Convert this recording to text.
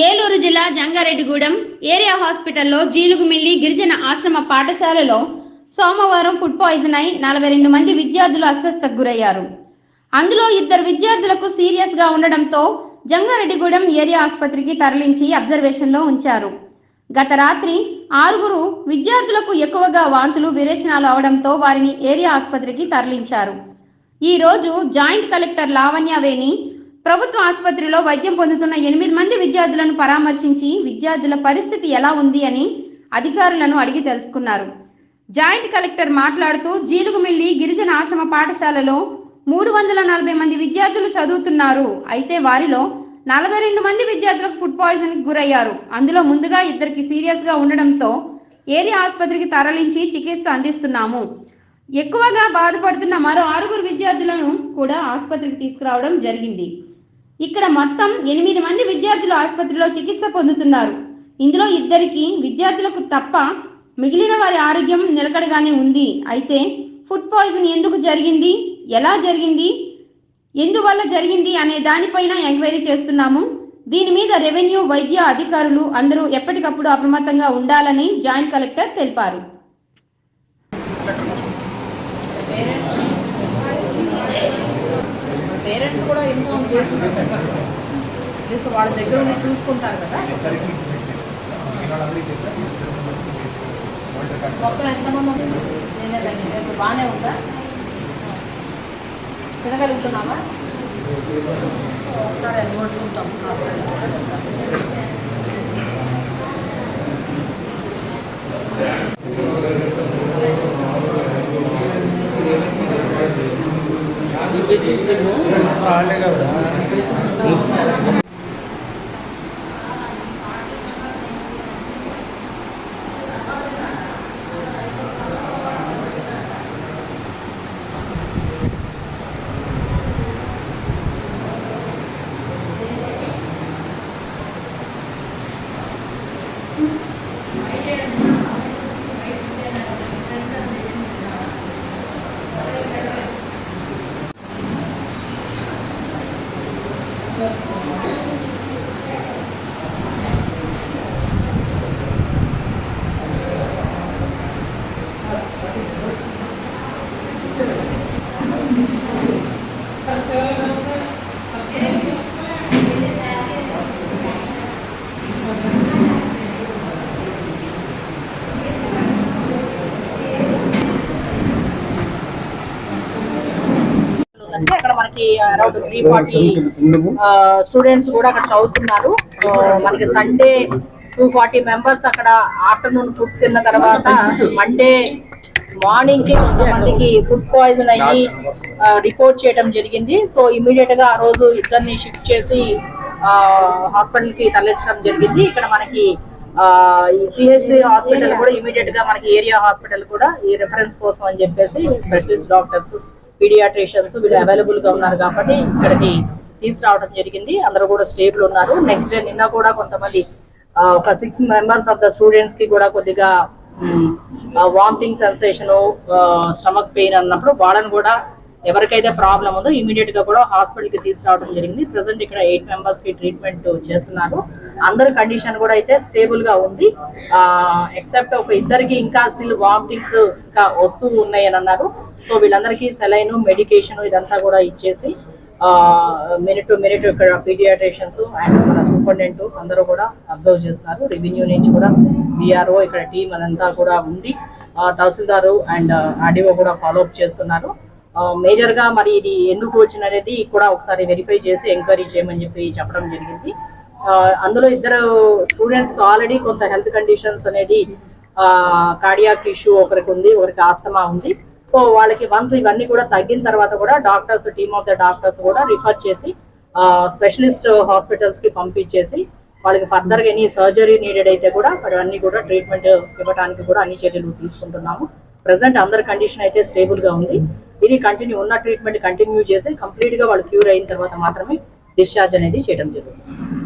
ఏలూరు జిల్లా జంగారెడ్డిగూడెం ఏరియా హాస్పిటల్లో జీలుగుమిల్లి గిరిజన ఆశ్రమ పాఠశాలలో సోమవారం ఫుడ్ పాయిజన్ అయి 42 మంది విద్యార్థులు అస్వస్థతకు గురయ్యారు. అందులో 2 విద్యార్థులకు సీరియస్ గా ఉండడంతో జంగారెడ్డిగూడెం ఏరియా ఆసుపత్రికి తరలించి అబ్జర్వేషన్లో ఉంచారు. గత రాత్రి 6 విద్యార్థులకు ఎక్కువగా వాంతులు విరేచనాలు అవడంతో వారిని ఏరియా ఆసుపత్రికి తరలించారు. ఈ రోజు జాయింట్ కలెక్టర్ లావణ్యవేణి ప్రభుత్వ ఆసుపత్రిలో వైద్యం పొందుతున్న 8 మంది విద్యార్థులను పరామర్శించి విద్యార్థుల పరిస్థితి ఎలా ఉంది అని అధికారులను అడిగి తెలుసుకున్నారు. జాయింట్ కలెక్టర్ మాట్లాడుతూ జీలుగుమిల్లి గిరిజన ఆశ్రమ పాఠశాలలో 340 మంది విద్యార్థులు చదువుతున్నారు. అయితే వారిలో 42 మంది విద్యార్థులకు ఫుడ్ పాయిజన్ కి గురయ్యారు. అందులో ముందుగా 2కి సీరియస్ గా ఉండడంతో ఏరియా ఆసుపత్రికి తరలించి చికిత్స అందిస్తున్నాము. ఎక్కువగా బాధపడుతున్న మరో 6 విద్యార్థులను కూడా ఆసుపత్రికి తీసుకురావడం జరిగింది. ఇక్కడ మొత్తం 8 మంది విద్యార్థులు ఆసుపత్రిలో చికిత్స పొందుతున్నారు. ఇందులో 2 విద్యార్థులకు తప్ప మిగిలిన వారి ఆరోగ్యం నిలకడగానే ఉంది. అయితే ఫుడ్ పాయిజన్ ఎందుకు జరిగింది, ఎలా జరిగింది, ఎందువల్ల జరిగింది అనే దానిపైన ఎంక్వైరీ చేస్తున్నాము. దీని మీద రెవెన్యూ, వైద్య అధికారులు అందరూ ఎప్పటికప్పుడు అప్రమత్తంగా ఉండాలని జాయింట్ కలెక్టర్ తెలిపారు. పేరెంట్స్ కూడా ఇన్ఫార్మ్ చేస్తున్నారు. వాళ్ళ దగ్గర ఉండి చూసుకుంటారు కదా. మొత్తం ఎంతమంది ఉంది? నేనే బాగానే ఉందా? తినగలుగుతున్నామా? ఒకసారి అది కూడా చూద్దాం. అక్కడ మనకి అరౌండ్ 340 స్టూడెంట్స్ కూడా అక్కడ చదువుతున్నారు. మనకి సండే 240 మెంబర్స్ అక్కడ ఆఫ్టర్నూన్ ఫుడ్ తిన్న తర్వాత మండే మార్నింగ్ కి కొంతమందికి ఫుడ్ పాయిజన్ అయ్యి రిపోర్ట్ చేయడం జరిగింది. సో ఇమీడియట్ గా ఆ రోజు ఇద్దరిని షిఫ్ట్ చేసి హాస్పిటల్ కి తరలించడం జరిగింది. ఇక్కడ మనకి ఈ సిహెచ్సి హాస్పిటల్ కూడా ఇమీడియట్ గా మనకి ఏరియా హాస్పిటల్ కూడా ఈ రిఫరెన్స్ కోసం అని చెప్పేసి స్పెషలిస్ట్ డాక్టర్స్, పీడియాట్రిషియన్స్ వీళ్ళు అవైలబుల్ గా ఉన్నారు కాబట్టి ఇక్కడికి తీసుకురావడం జరిగింది. అందరూ కూడా స్టేబుల్ ఉన్నారు. నెక్స్ట్ డే నిన్న కూడా కొంతమంది ఒక 6 మెంబర్స్ ఆఫ్ ద స్టూడెంట్స్ కి కూడా కొద్దిగా వామిటింగ్ సెన్సేషన్, స్టమక్ పెయిన్ అన్నప్పుడు వాళ్ళని కూడా ఎవరికైతే ప్రాబ్లం ఉందో ఇమీడియట్ గా కూడా హాస్పిటల్ కి తీసుకురావడం జరిగింది. ప్రెసెంట్ ఇక్కడ 8 మెంబర్స్ కి ట్రీట్మెంట్ చేస్తున్నారు. అందరి కండిషన్ కూడా అయితే స్టేబుల్ గా ఉంది. ఎక్సెప్ట్ ఒక 2కి ఇంకా స్టిల్ వామిటింగ్స్ ఇంకా వస్తూ ఉన్నాయి అని అన్నారు. సో వీళ్ళందరికీ సెలైన్, మెడికేషన్ ఇదంతా కూడా ఇచ్చేసి మినిట్ టు మినిట్ ఇక్కడ పీడియాట్రిషియన్స్ అండ్ మన సూపరింటెండెంట్ అందరూ కూడా అబ్జర్వ్ చేస్తున్నారు. రెవెన్యూ నుంచి కూడా బీఆర్ఓ ఇక్కడ టీం అదంతా కూడా ఉండి తహసీల్దారు అండ్ ఆర్డీఓ కూడా ఫాలో అప్ చేస్తున్నారు. మేజర్ గా మరి ఇది ఎందుకు వచ్చినది కూడా ఒకసారి వెరిఫై చేసి ఎంక్వైరీ చేయమని చెప్పి చెప్పడం జరిగింది. అందులో 2 స్టూడెంట్స్ కి ఆల్రెడీ కొంత హెల్త్ కండిషన్స్ అనేది కార్డియాక్ ఇష్యూ ఒకరికి ఉంది, ఒకరికి ఆస్తమా ఉంది. సో వాళ్ళకి వన్స్ ఇవన్నీ కూడా తగ్గిన తర్వాత కూడా doctors, team of the doctors కూడా రిఫర్ చేసి స్పెషలిస్ట్ హాస్పిటల్స్ కి పంపించేసి వాళ్ళకి ఫర్దర్ గా ఎనీ సర్జరీ నీడెడ్ అయితే కూడా అవన్నీ కూడా ట్రీట్మెంట్ ఇవ్వడానికి కూడా అన్ని చర్యలు తీసుకుంటున్నాము. ప్రెసెంట్ అందరి కండిషన్ అయితే స్టేబుల్ గా ఉంది. ఇది కంటిన్యూ ఉన్న ట్రీట్మెంట్ కంటిన్యూ చేసి కంప్లీట్ గా వాళ్ళు క్యూర్ అయిన తర్వాత మాత్రమే డిశ్చార్జ్ అనేది చేయడం జరుగుతుంది.